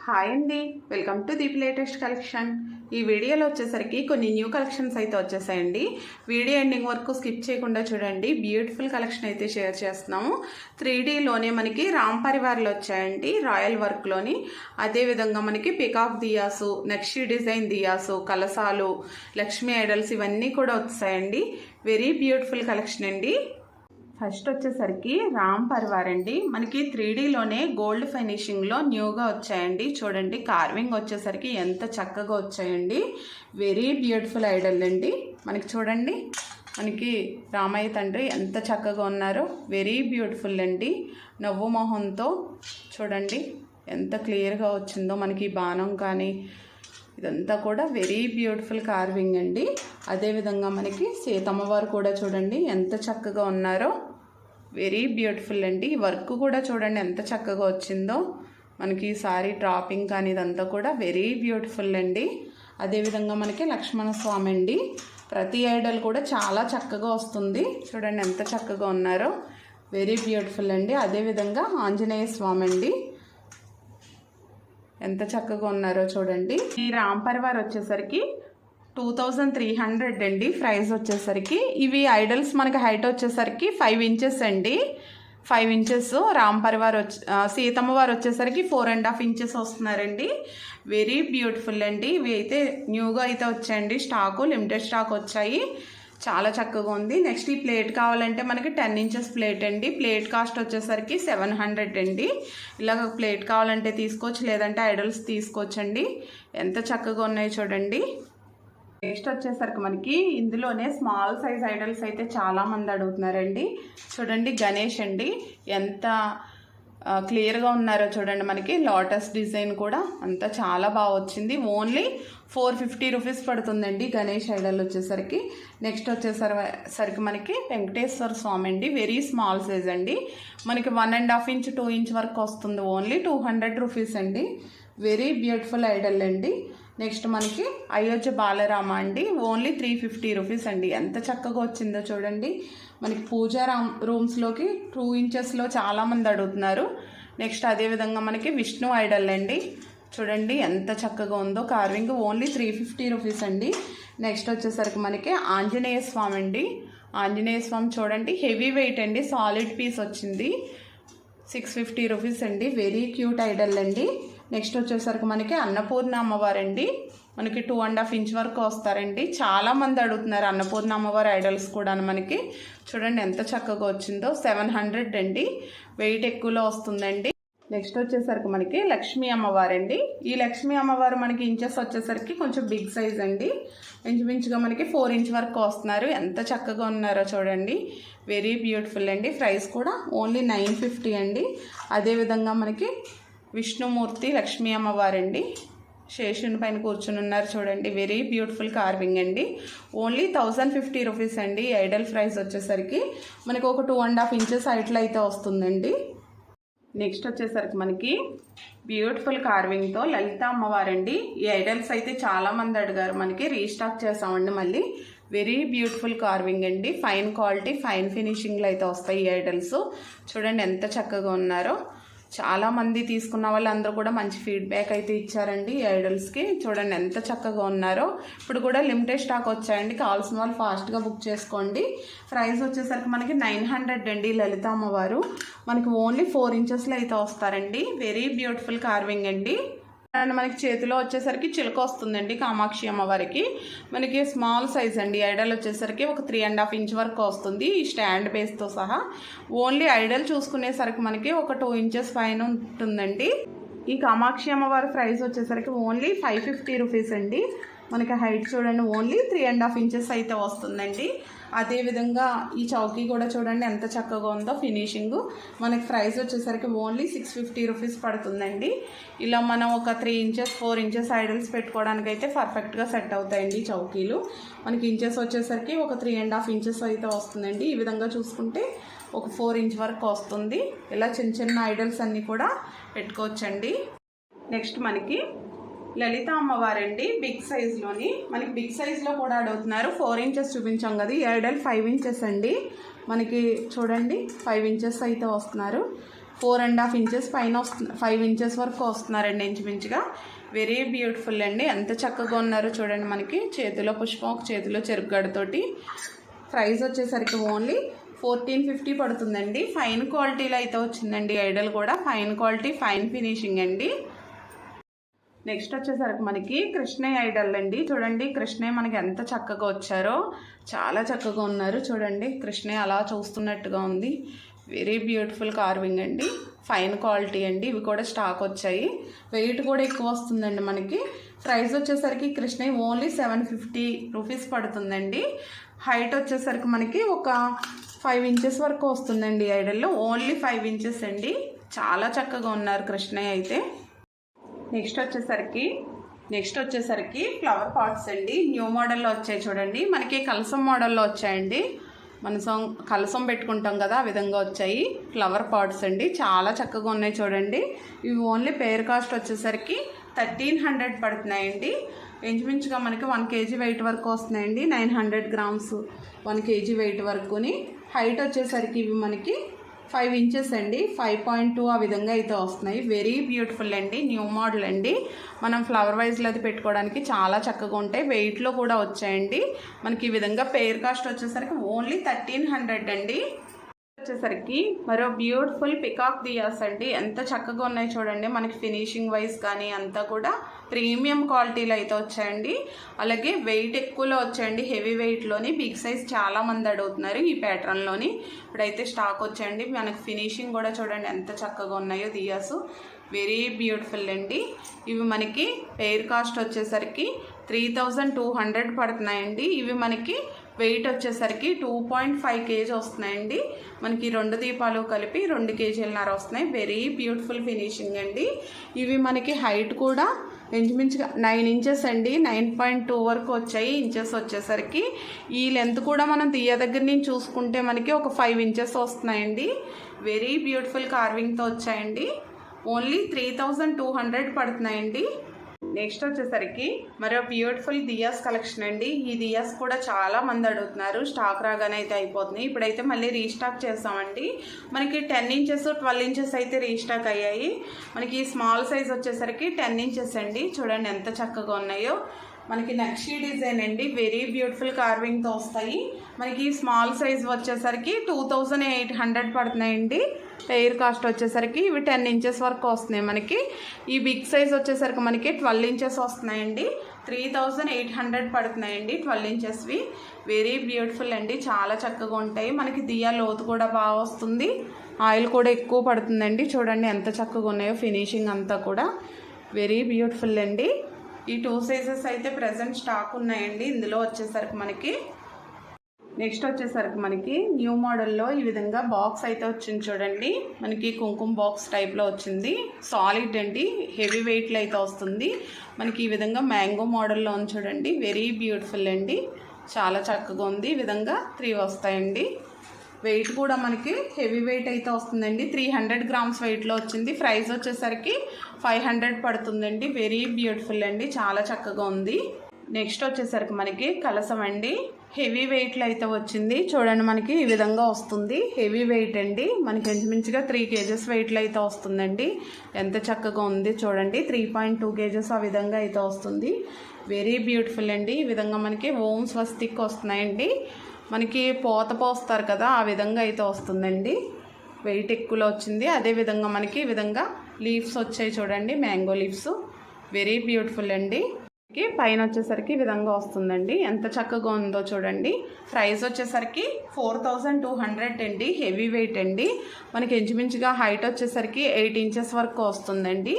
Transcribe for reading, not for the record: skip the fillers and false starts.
Hi అండి, welcome to Deep latest collection. ఈ వీడియోలో వచ్చేసరికి కొన్ని న్యూ కలెక్షన్స్ అయితే వచ్చేసాయండి. వీడియో ఎండింగ్ వరకు స్కిప్ చేయకుండా చూడండి. బ్యూటిఫుల్ కలెక్షన్ అయితే షేర్ చేస్తున్నాము. 3Dలోనే మనకి రామ్ పరివార్లు వచ్చాయండి, రాయల్ వర్క్లోని. అదేవిధంగా మనకి పికాక్ దియాసు, నక్షి డిజైన్ దియాసు, కలసాలు, లక్ష్మీ ఐడల్స్ ఇవన్నీ కూడా వచ్చాయండి. వెరీ బ్యూటిఫుల్ కలెక్షన్ అండి. ఫస్ట్ వచ్చేసరికి రామ్ పరివార్ అండి. మనకి 3Dలోనే గోల్డ్ ఫినిషింగ్లో న్యూగా వచ్చాయండి. చూడండి, కార్వింగ్ వచ్చేసరికి ఎంత చక్కగా వచ్చాయండి. వెరీ బ్యూటిఫుల్ ఐడల్ అండి. మనకి చూడండి, మనకి రామయ్య తండ్రి ఎంత చక్కగా ఉన్నారో. వెరీ బ్యూటిఫుల్ అండి. నవ్వు మొహంతో చూడండి ఎంత క్లియర్గా వచ్చిందో. మనకి బాణం కానీ ఇదంతా కూడా వెరీ బ్యూటిఫుల్ కార్వింగ్ అండి. అదేవిధంగా మనకి సీతమ్మవారు కూడా చూడండి ఎంత చక్కగా ఉన్నారో. వెరీ బ్యూటిఫుల్ అండి. వర్క్ కూడా చూడండి ఎంత చక్కగా వచ్చిందో. మనకి సారీ డ్రాపింగ్ కానీ ఇదంతా కూడా వెరీ బ్యూటిఫుల్ అండి. అదేవిధంగా మనకి లక్ష్మణ స్వామి అండి. ప్రతి ఐడల్ కూడా చాలా చక్కగా వస్తుంది. చూడండి ఎంత చక్కగా ఉన్నారో. వెరీ బ్యూటిఫుల్ అండి. అదేవిధంగా ఆంజనేయ స్వామి అండి, ఎంత చక్కగా ఉన్నారో చూడండి. ఈ రామ్ పరివార్ వచ్చేసరికి 2300 అండి ప్రైస్ వచ్చేసరికి. ఇవి ఐడల్స్ మనకి హైట్ వచ్చేసరికి 5 ఇంచెస్ అండి. 5 ఇంచెస్. రామ్ పరివార్ సీతమ్మ వారు వచ్చేసరికి 4.5 ఇంచెస్ వస్తున్నారండి. వెరీ బ్యూటిఫుల్ అండి. ఇవి అయితే న్యూగా అయితే వచ్చాయండి. స్టాకు లిమిటెడ్ స్టాక్ వచ్చాయి. చాలా చక్కగా ఉంది. నెక్స్ట్ ఈ ప్లేట్ కావాలంటే మనకి 10 ఇంచెస్ ప్లేట్ అండి. ప్లేట్ కాస్ట్ వచ్చేసరికి 700 అండి. ఇలాగ ప్లేట్ కావాలంటే తీసుకోవచ్చు, లేదంటే ఐడల్స్ తీసుకోవచ్చండి. ఎంత చక్కగా ఉన్నాయో చూడండి. నెక్స్ట్ వచ్చేసరికి మనకి ఇందులోనే స్మాల్ సైజ్ ఐడల్స్ అయితే చాలామంది అడుగుతున్నారండి. చూడండి, గణేష్ అండి ఎంత క్లియర్గా ఉన్నారో చూడండి. మనకి లోటస్ డిజైన్ కూడా అంతా చాలా బాగా వచ్చింది. ఓన్లీ 450 రూపీస్ పడుతుందండి గణేష్ ఐడల్ వచ్చేసరికి. నెక్స్ట్ వచ్చేసరికి మనకి వెంకటేశ్వర స్వామి అండి. వెరీ స్మాల్ సైజ్ అండి. మనకి 1.5 ఇంచ్ 2 ఇంచ్ వరకు వస్తుంది. ఓన్లీ 200 రూపీస్ అండి. వెరీ బ్యూటిఫుల్ ఐడల్ అండి. నెక్స్ట్ మనకి అయోధ్య బాలరామ అండి. ఓన్లీ 350 రూపీస్ అండి. ఎంత చక్కగా వచ్చిందో చూడండి. మనకి పూజా రూమ్స్లోకి 2 ఇంచెస్లో చాలామంది అడుగుతున్నారు. నెక్స్ట్ అదేవిధంగా మనకి విష్ణు ఐడల్ అండి. చూడండి ఎంత చక్కగా ఉందో కార్వింగ్. ఓన్లీ 350 రూపీస్ అండి. నెక్స్ట్ వచ్చేసరికి మనకి ఆంజనేయ స్వామి అండి. ఆంజనేయ స్వామి చూడండి హెవీ వెయిట్ అండి. సాలిడ్ పీస్ వచ్చింది. 650 రూపీస్ అండి. వెరీ క్యూట్ ఐడల్ అండి. నెక్స్ట్ వచ్చేసరికి మనకి అన్నపూర్ణ అమ్మవారండి. మనకి 2.5 ఇంచ్ వరకు వస్తారండి. చాలామంది అడుగుతున్నారు అన్నపూర్ణ అమ్మవారి ఐడల్స్ కూడా. మనకి చూడండి ఎంత చక్కగా వచ్చిందో. 700 అండి. వెయిట్ ఎక్కువలో వస్తుందండి. నెక్స్ట్ వచ్చేసరికి మనకి లక్ష్మీ అమ్మవారండి. ఈ లక్ష్మీ అమ్మవారు మనకి ఇంచెస్ వచ్చేసరికి కొంచెం బిగ్ సైజ్ అండి. ఇంచుమించుగా మనకి 4 ఇంచ్ వరకు వస్తున్నారు. ఎంత చక్కగా ఉన్నారో చూడండి. వెరీ బ్యూటిఫుల్ అండి. ప్రైస్ కూడా ఓన్లీ 950 అండి. అదేవిధంగా మనకి విష్ణుమూర్తి లక్ష్మీ అమ్మవారండి. శేషుని పైన కూర్చుని ఉన్నారు చూడండి. వెరీ బ్యూటిఫుల్ కార్వింగ్ అండి. ఓన్లీ 1050 రూపీస్ అండి. ఐడల్ ప్రైస్ వచ్చేసరికి మనకి ఒక 2.5 ఇంచెస్ హైట్లో అయితే వస్తుందండి. నెక్స్ట్ వచ్చేసరికి మనకి బ్యూటిఫుల్ కార్వింగ్తో లలిత అమ్మవారండి. ఈ ఐడల్స్ అయితే చాలామంది అడిగారు, మనకి రీస్టాక్ చేసామండి మళ్ళీ. వెరీ బ్యూటిఫుల్ కార్వింగ్ అండి. ఫైన్ క్వాలిటీ ఫైన్ ఫినిషింగ్లో అయితే వస్తాయి ఈ ఐడల్స్. చూడండి ఎంత చక్కగా ఉన్నారో. చాలామంది తీసుకున్న వాళ్ళు అందరూ కూడా మంచి ఫీడ్బ్యాక్ అయితే ఇచ్చారండి ఈ ఐడల్స్కి. చూడండి ఎంత చక్కగా ఉన్నారో. ఇప్పుడు కూడా లిమిటెడ్ స్టాక్ వచ్చాయండి. కావాల్సిన వాళ్ళు ఫాస్ట్గా బుక్ చేసుకోండి. ప్రైస్ వచ్చేసరికి మనకి 900 అండి. లలిత అమ్మవారు మనకి ఓన్లీ 4 ఇంచెస్లో అయితే వస్తారండి. వెరీ బ్యూటిఫుల్ కార్వింగ్ అండి. అండ్ మనకి చేతిలో వచ్చేసరికి చిలుక వస్తుందండి కామాక్షి అమ్మవారికి. మనకి స్మాల్ సైజ్ అండి. ఐడల్ వచ్చేసరికి ఒక 3.5 ఇంచ్ వరకు వస్తుంది ఈ స్టాండ్ బేస్తో సహా. ఓన్లీ ఐడల్ చూసుకునేసరికి మనకి ఒక 2 ఇంచెస్ పైన ఉంటుందండి. ఈ కామాక్షి అమ్మవారి ప్రైస్ వచ్చేసరికి ఓన్లీ 550 రూపీస్ అండి. మనకి హైట్ చూడండి ఓన్లీ 3.5 ఇంచెస్ అయితే వస్తుందండి. అదేవిధంగా ఈ చౌకీ కూడా చూడండి ఎంత చక్కగా ఉందో ఫినిషింగు. మనకి ప్రైస్ వచ్చేసరికి ఓన్లీ 650 రూపీస్ పడుతుందండి. ఇలా మనం ఒక 3 ఇంచెస్ 4 ఇంచెస్ ఐడల్స్ పెట్టుకోవడానికి అయితే పర్ఫెక్ట్గా సెట్ అవుతాయండి ఈ చౌకీలు. మనకి ఇంచెస్ వచ్చేసరికి ఒక 3.5 ఇంచెస్ అయితే వస్తుందండి. ఈ విధంగా చూసుకుంటే ఒక 4 ఇంచ్ వరకు వస్తుంది. ఇలా చిన్న చిన్న ఐడల్స్ అన్నీ కూడా పెట్టుకోవచ్చండి. నెక్స్ట్ మనకి లలిత అమ్మవారండి. బిగ్ సైజ్లోని మనకి బిగ్ సైజ్లో కూడా అడుగుతున్నారు. 4 ఇంచెస్ చూపించాం కదా. ఈ ఐడల్ 5 ఇంచెస్ అండి. మనకి చూడండి 5 ఇంచెస్ అయితే వస్తున్నారు. 4.5 ఇంచెస్ పైన 5 ఇంచెస్ వరకు వస్తున్నారండి ఇంచుమించుగా. వెరీ బ్యూటిఫుల్ అండి. ఎంత చక్కగా ఉన్నారో చూడండి. మనకి చేతిలో పుష్పం, ఒక చేతిలో చెరుకుగడతోటి. ప్రైస్ వచ్చేసరికి ఓన్లీ 1450 పడుతుందండి. ఫైన్ క్వాలిటీలో అయితే వచ్చిందండి ఐడల్ కూడా. ఫైన్ క్వాలిటీ, ఫైన్ ఫినిషింగ్ అండి. నెక్స్ట్ వచ్చేసరికి మనకి కృష్ణయ్య ఐడల్ అండి. చూడండి కృష్ణయ్య మనకి ఎంత చక్కగా వచ్చారో, చాలా చక్కగా ఉన్నారు చూడండి. కృష్ణయ్య అలా చూస్తున్నట్టుగా ఉంది. వెరీ బ్యూటిఫుల్ కార్వింగ్ అండి. ఫైన్ క్వాలిటీ అండి. ఇవి కూడా స్టాక్ వచ్చాయి. వెయిట్ కూడా ఎక్కువ వస్తుందండి మనకి. ప్రైస్ వచ్చేసరికి కృష్ణయ్య ఓన్లీ 750 రూపీస్ పడుతుందండి. హైట్ వచ్చేసరికి మనకి ఒక 5 ఇంచెస్ వరకు వస్తుందండి ఐడల్లో. ఓన్లీ 5 ఇంచెస్ అండి. చాలా చక్కగా ఉన్నారు కృష్ణయ్య అయితే. నెక్స్ట్ వచ్చేసరికి ఫ్లవర్ పాట్స్ అండి. న్యూ మోడల్లో వచ్చాయి చూడండి. మనకి కలసం మోడల్లో వచ్చాయండి. మనం కలసం పెట్టుకుంటాం కదా, ఆ విధంగా వచ్చాయి ఫ్లవర్ పాట్స్ అండి. చాలా చక్కగా ఉన్నాయి చూడండి. ఇవి ఓన్లీ పేర్ కాస్ట్ వచ్చేసరికి 1300 పడుతున్నాయండి. ఇంచుమించుగా మనకి 1 kg వెయిట్ వరకు వస్తున్నాయండి. 900 గ్రామ్స్ 1 kg వెయిట్ వరకుని. హైట్ వచ్చేసరికి ఇవి మనకి 5 ఇంచెస్ అండి. 5.2 ఆ విధంగా అయితే వస్తున్నాయి. వెరీ బ్యూటిఫుల్ అండి. న్యూ మోడల్ అండి. మనం ఫ్లవర్ వైజ్లో అది పెట్టుకోవడానికి చాలా చక్కగా ఉంటాయి. వెయిట్లో కూడా వచ్చాయండి. మనకి ఈ విధంగా పేర్ కాస్ట్ వచ్చేసరికి ఓన్లీ 1300 అండి. వచ్చేసరికి మరో బ్యూటిఫుల్ పికాక్ దియాస్ అండి. ఎంత చక్కగా ఉన్నాయి చూడండి. మనకి ఫినిషింగ్ వైజ్ కానీ అంతా కూడా ప్రీమియం క్వాలిటీలో అయితే వచ్చాయండి. అలాగే వెయిట్ ఎక్కువలో వచ్చాయండి. హెవీ వెయిట్లోని బిగ్ సైజ్ చాలామంది అడుగుతున్నారు ఈ ప్యాటర్న్లోని. ఇప్పుడైతే స్టాక్ వచ్చాయండి. మనకి ఫినిషింగ్ కూడా చూడండి ఎంత చక్కగా ఉన్నాయో దియాస్. వెరీ బ్యూటిఫుల్ అండి. ఇవి మనకి పేర్ కాస్ట్ వచ్చేసరికి 3200 పడుతున్నాయండి. ఇవి మనకి వెయిట్ వచ్చేసరికి 2.5 kg వస్తున్నాయండి. మనకి 2 దీపాలు కలిపి 2 kgన్నర వస్తున్నాయి. వెరీ బ్యూటిఫుల్ ఫినిషింగ్ అండి. ఇవి మనకి హైట్ కూడా ఇంచుమించుగా 9 ఇంచెస్ అండి. 9.2 వరకు వచ్చాయి ఇంచెస్ వచ్చేసరికి. ఈ లెంత్ కూడా మనం తీయ దగ్గర నుంచి చూసుకుంటే మనకి ఒక 5 ఇంచెస్ వస్తున్నాయండి. వెరీ బ్యూటిఫుల్ కార్వింగ్తో వచ్చాయండి. ఓన్లీ 3200 పడుతున్నాయండి. నెక్స్ట్ వచ్చేసరికి మరో బ్యూటిఫుల్ దియాస్ కలెక్షన్ అండి. ఈ దియాస్ కూడా చాలా మంది అడుగుతున్నారు. స్టాక్ రాగానే అయితే అయిపోతుంది. ఇప్పుడైతే మళ్ళీ రీస్టాక్ చేస్తామండి. మనకి 10 ఇంచెస్ 12 ఇంచెస్ అయితే రీస్టాక్ అయ్యాయి. మనకి స్మాల్ సైజ్ వచ్చేసరికి 10 ఇంచెస్ అండి. చూడండి ఎంత చక్కగా ఉన్నాయో. మనకి నక్షీ డిజైన్ అండి. వెరీ బ్యూటిఫుల్ కార్వింగ్తో వస్తాయి. మనకి స్మాల్ సైజ్ వచ్చేసరికి 2800 పడుతున్నాయండి. పెయిర్ కాస్ట్ వచ్చేసరికి ఇవి 10 ఇంచెస్ వరకు వస్తున్నాయి మనకి. ఈ బిగ్ సైజ్ వచ్చేసరికి మనకి 12 ఇంచెస్ వస్తున్నాయండి. 3800 పడుతున్నాయండి 12 ఇంచెస్వి. వెరీ బ్యూటిఫుల్ అండి. చాలా చక్కగా ఉంటాయి. మనకి దియా లోతు కూడా బాగా వస్తుంది. ఆయిల్ కూడా ఎక్కువ పడుతుందండి. చూడండి ఎంత చక్కగా ఉన్నాయో ఫినిషింగ్ అంతా కూడా. వెరీ బ్యూటిఫుల్ అండి. ఈ 2 సైజెస్ అయితే ప్రజెంట్ స్టాక్ ఉన్నాయండి. ఇందులో వచ్చేసరికి మనకి నెక్స్ట్ వచ్చేసరికి మనకి న్యూ మోడల్లో ఈ విధంగా బాక్స్ అయితే వచ్చింది చూడండి. మనకి కుంకుమ బాక్స్ టైప్లో వచ్చింది. సాలిడ్ అండి. హెవీ వెయిట్లో అయితే వస్తుంది. మనకి ఈ విధంగా మ్యాంగో మోడల్లో ఉంది చూడండి. వెరీ బ్యూటిఫుల్ అండి. చాలా చక్కగా ఉంది. ఈ విధంగా 3 వస్తాయండి. వెయిట్ కూడా మనకి హెవీ వెయిట్ అయితే వస్తుందండి. 300 గ్రామ్స్ వెయిట్లో వచ్చింది. ప్రైస్ వచ్చేసరికి 500 పడుతుందండి. వెరీ బ్యూటిఫుల్ అండి. చాలా చక్కగా ఉంది. నెక్స్ట్ వచ్చేసరికి మనకి కలసం అండి. హెవీ వెయిట్లో అయితే వచ్చింది. చూడండి మనకి ఈ విధంగా వస్తుంది. హెవీ వెయిట్ అండి. మనకి ఇంచుమించుగా 3 kgs వెయిట్లో అయితే వస్తుందండి. ఎంత చక్కగా ఉంది చూడండి. 3.2 kgs ఆ విధంగా అయితే వస్తుంది. వెరీ బ్యూటిఫుల్ అండి. ఈ విధంగా మనకి ఓం స్వస్తిక్ వస్తున్నాయండి. మనకి పోస్తారు కదా, ఆ విధంగా అయితే వస్తుందండి. వెయిట్ ఎక్కువలో వచ్చింది. అదేవిధంగా మనకి ఈ విధంగా లీవ్స్ వచ్చాయి చూడండి. Mango leaves. వెరీ బ్యూటిఫుల్ అండి. పైన వచ్చేసరికి ఈ విధంగా వస్తుందండి. ఎంత చక్కగా ఉందో చూడండి. ప్రైస్ వచ్చేసరికి 4200 అండి. హెవీ వెయిట్ అండి. మనకి ఇంచుమించుగా హైట్ వచ్చేసరికి 8 ఇంచెస్ వరకు వస్తుందండి.